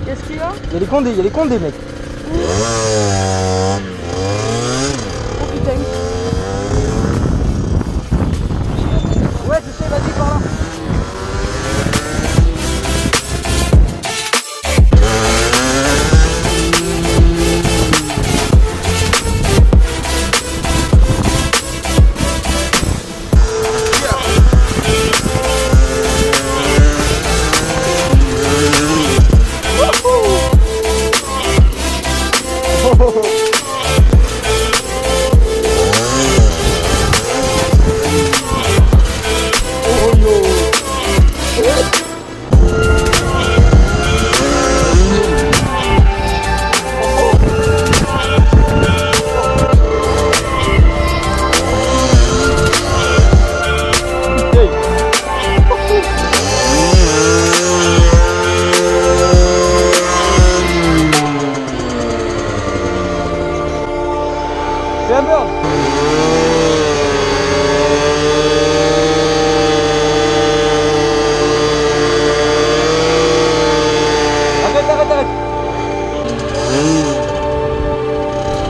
Qu'est-ce qu'il y a? Il y a les condés, mec. Oh putain. Ouais, je sais, vas-y, par là. C'est un bird. Arrête.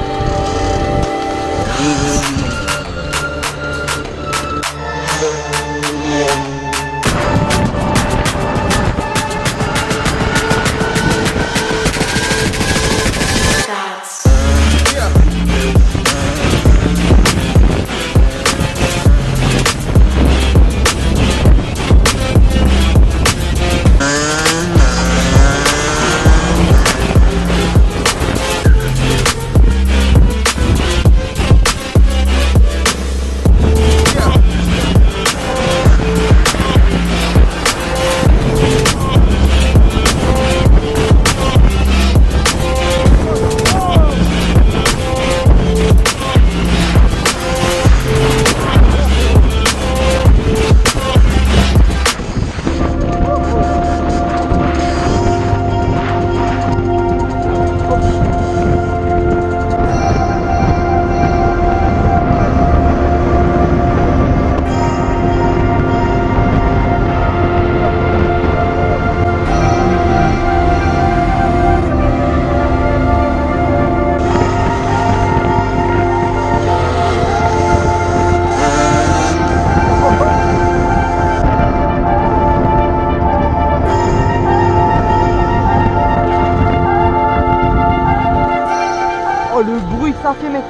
Oh, le bruit que ça fait, mec.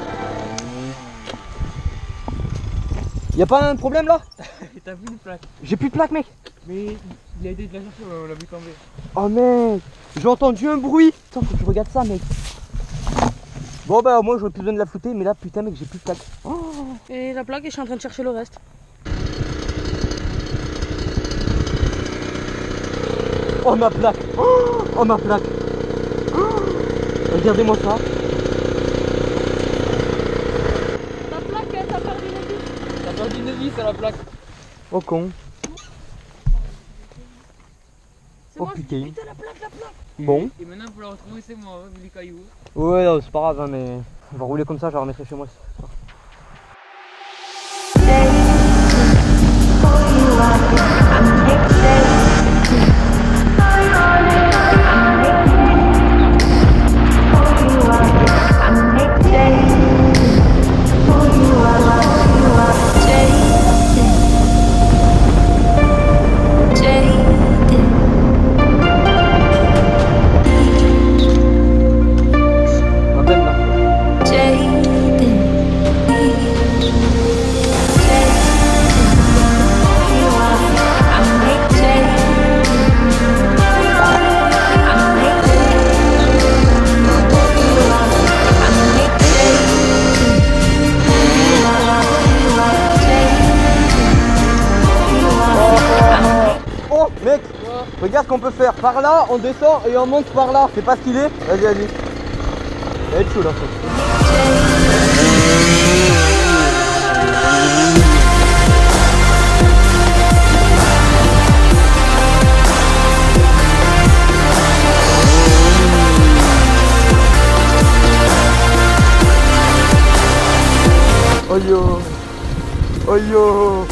Y'a pas un problème là? T'as vu une plaque? J'ai plus de plaque, mec. Mais il a aidé de la chercher, on l'a vu tomber. Oh mec, j'ai entendu un bruit. Attends, faut que je regarde ça, mec. Bon bah moi j'aurais plus besoin de la flouter, mais là putain mec j'ai plus de plaque. Oh. Et la plaque, et je suis en train de chercher le reste. Oh ma plaque. Oh ma plaque. Oh. Regardez-moi ça. La plaque, t'as perdu une vie. T'as perdu une vie, c'est la plaque. Oh con. C'est Oh moi, putain. putain, la plaque. Bon. Et maintenant pour la retrouver c'est moi, vu les cailloux. Ouais non, c'est pas grave hein, mais on va rouler comme ça, je la remettrai chez moi. Mec, regarde ce qu'on peut faire. Par là, on descend et on monte par là. C'est pas stylé. Vas-y, vas-y. Ça va être chaud là. Oh yo. Oh yo.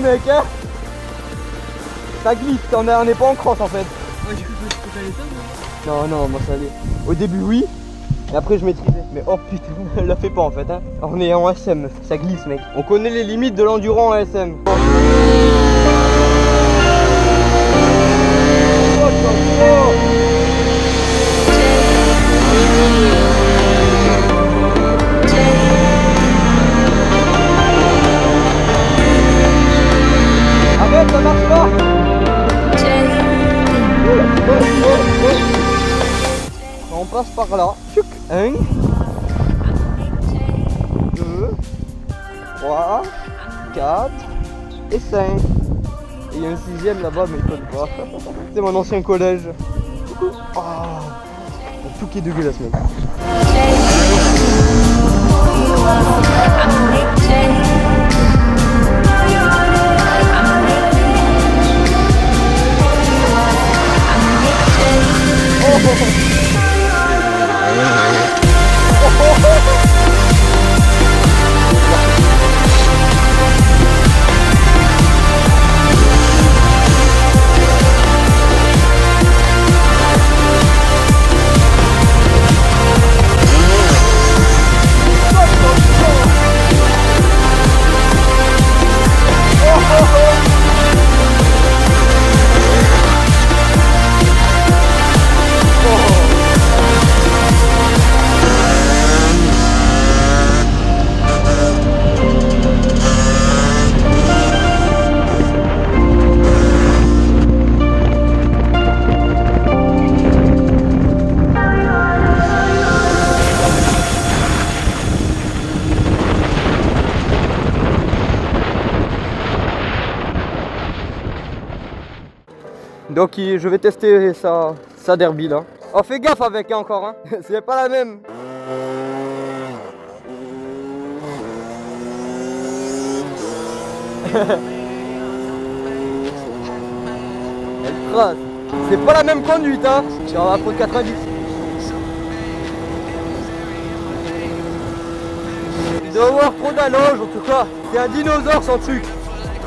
mec hein. Ça glisse, on n'est pas en crosse en fait. Ouais, du coup, tu peux aller ça, moi. Non, moi ça allait. Au début oui, et après je maîtrisais. Mais oh putain, elle la fait pas en fait hein. On est en SM, ça glisse mec. On connaît les limites de l'endurant en SM. Arrête, ça marche pas. On passe par là. 1, 2, 3, 4 et 5. Et il y a un 6ème là-bas, mais il connaît pas. C'est mon ancien collège. Oh, tout qui est dégueulasse, mec. Donc je vais tester sa derby là. Oh fais gaffe avec encore hein. C'est pas la même. Elle trace. C'est pas la même conduite hein. Sur la route 90. Il doit avoir trop d'allonge en tout cas. C'est un dinosaure son truc.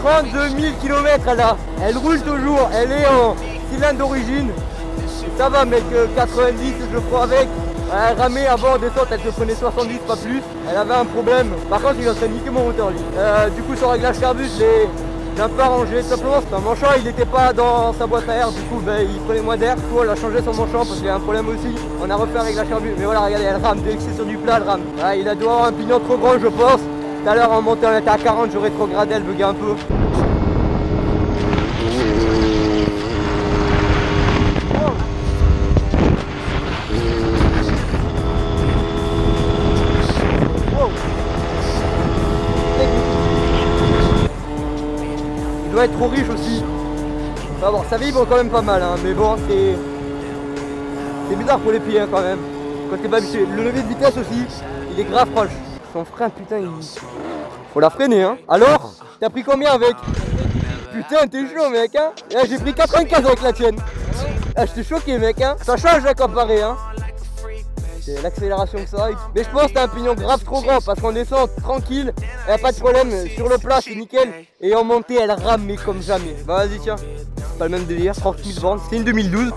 32 000 km elle a. Elle roule toujours, elle est en cylindre d'origine. Ça va mec, 90 je le prends avec. Elle ramait avant en descente, elle te prenait 70 pas plus. Elle avait un problème. Par contre il a niqué mon moteur lui. Du coup son réglage carbu je l'ai un peu arrangé simplement. Son manchant il n'était pas dans sa boîte à air, du coup il prenait moins d'air. Du coup on a changé son manchant parce qu'il y a un problème aussi. On a refait un réglage carbu. Mais voilà regardez elle rame, dès que c'est sur du plat elle rame. Ah, il a dû avoir un pignon trop grand je pense. Tout à l'heure en montant on était à 40, j'aurais rétrogradé, elle buguait un peu. Il doit être trop riche aussi. Enfin bon, ça vibre quand même pas mal hein, mais bon c'est bizarre pour les pieds hein, quand même. Quand t'es pas habitué. Le levier de vitesse aussi, il est grave proche. Son frein putain il... Faut la freiner hein. Alors, t'as pris combien avec? Putain t'es chaud mec hein. J'ai pris 95 avec la tienne. J'étais choqué mec hein. Ça change à comparer hein. C'est l'accélération que ça a. Mais je pense que t'as un pignon grave trop grand parce qu'on descend tranquille, y a pas de problème, sur le plat c'est nickel. Et en montée elle rame mais comme jamais. Bah vas-y tiens, pas le même délire, 30 000 bornes, c'est une 2012.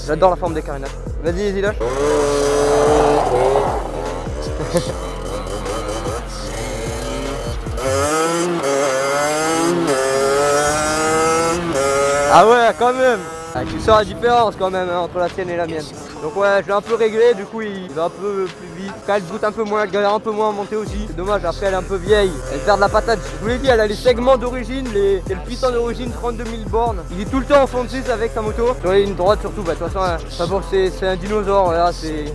J'adore la forme des carénages. Vas-y lâche. Ah ouais quand même. Ah, tu sens la différence quand même hein, entre la sienne et la mienne. Donc ouais, je l'ai un peu réglé, du coup il va un peu plus vite. Quand elle goûte un peu moins, elle galère un peu moins à monter aussi. C'est dommage, après elle est un peu vieille, elle perd de la patate. Je vous l'ai dit, elle a les segments d'origine, c'est le piston d'origine, 32 000 bornes. Il est tout le temps en fond de 6 avec sa moto. Sur les lignes droites surtout, bah de toute façon, hein, bon, c'est un dinosaure, là c'est...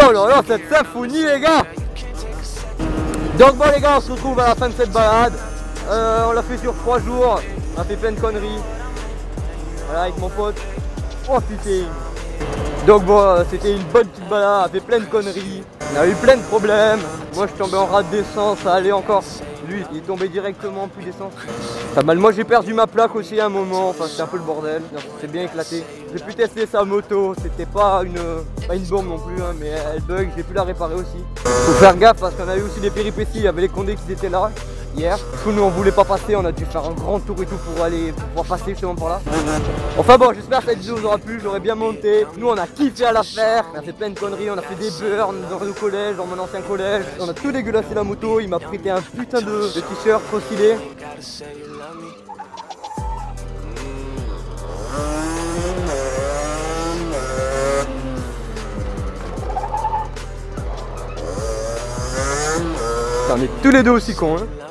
Oh là là, cette symphonie les gars. Donc bon les gars, on se retrouve à la fin de cette balade. On l'a fait sur 3 jours. On a fait plein de conneries. Voilà avec mon pote. Oh putain. Donc bon, c'était une bonne petite balade, on a fait plein de conneries. On a eu plein de problèmes. Moi je suis tombé en rade d'essence, ça allait encore. Lui, il est tombé directement, plus d'essence. Pas mal. Moi, j'ai perdu ma plaque aussi à un moment. Enfin, c'était un peu le bordel. C'est bien éclaté. J'ai pu tester sa moto. C'était pas une bombe non plus, hein, mais elle bug. J'ai pu la réparer aussi. Faut faire gaffe parce qu'on a eu aussi des péripéties. Il y avait les condés qui étaient là hier. Du coup, nous, on voulait pas passer. On a dû faire un grand tour et tout pour pouvoir passer justement par là. Enfin bon, j'espère que cette vidéo vous aura plu. J'aurais bien monté. Nous, on a kiffé à la faire. On a fait plein de conneries. On a fait des burns dans le collège, dans mon ancien collège. On a tout dégueulassé la moto. Il m'a prêté un putain de t-shirt trop stylé. On est tous les deux aussi cons, hein.